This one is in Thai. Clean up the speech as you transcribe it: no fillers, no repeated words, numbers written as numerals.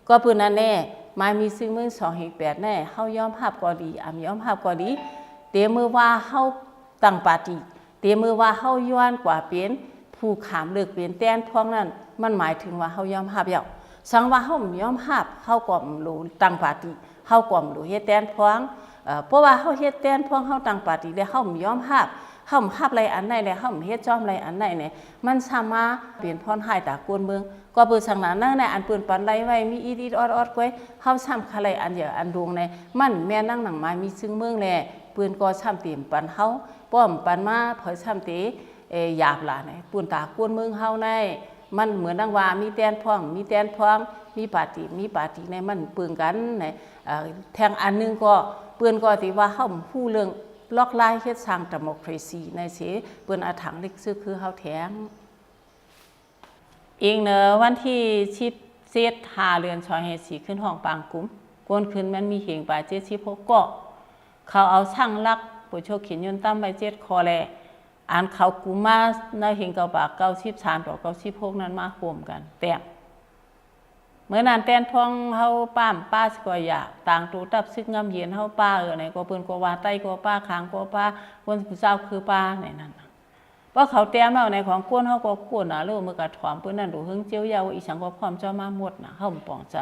ก็ปืนนั่นแน่มามีซึ่งมือ2.8แน่เฮายอมรับก็ดียอมรับก็ดีเตมือว่าเฮาตั้งปาฏิเตมือว่าเฮาย้อนกว่าเป็นผู้ขามเลือกเป็นแต้นพวกนั้นมันหมายถึงว่าเฮายอมรับแล้วสังว่าเฮายอมรับเฮาก็รู้ตั้งปาฏิเฮาก็รู้เฮ็ดแต้นพวงเพราะว่าเฮาเฮ็ดแต้นพวงเฮาตั้งปาฏิแล้วเฮายอมรับเฮารับอะไรอันใดแล้วเฮาเฮ็ดจอมอะไรอันใดเนี่ยมันสามารถเปลี่ยนพรหายตากวนเมืองก็เปิดสังนานั่งในอันปืนปันไรไว้มีอีดีออดๆไว้เฮาซ้ำอะไรอันเดียวอันดวงในมันแม่นั่งหนังไม้มีซึ่งเมืองแลปืนก็ซ้ำเต็มปันเฮาป้อมปันมาเผยซ้ำเตหยาบหลาในปืนตากวนเมืองเฮาในมันเหมือนดังว่ามีแตนพองมีแตนพองมีปาฏิในมันปืนกันในแทงอันนึงก็ปืนก็ที่ว่าเฮาฮู้เรื่องล็อกไล่เฮ็ดสร้างดิโมคราซีในเสปืนอาถังเล็กซื้อคือเฮาแทงอีกเนอะวันที่17 5 เดือนชอยเฮสีขึ้นห้องปางกุ้มกวนขึ้นมันมีเหงป่า76เกาะเขาเอาช่างลักปุโชขินยนตั้มไป7คอแลอ่านเขากูมาในเหงเก่าปาก93ต่อ96นั้นมาร่วมกันแต่เมื่อนานแต้นพองเฮาป้าสกอยากต่างตูตับซึกงำเย็นเฮาป้าไหนก็เปิ้นก็ว่าใต้ก็ป้าคางก็ป้าคนผู้สาวคือป้าไหนนั่นว่าเขาแต้มเอาในของกวนเฮาก็กวนน่ะเรื่องมือกระถอมเปิ้นนั่นดูหึงเจียวยาวอีสังก็พร้อมจะมาหมดน่ะเฮาป่องใจ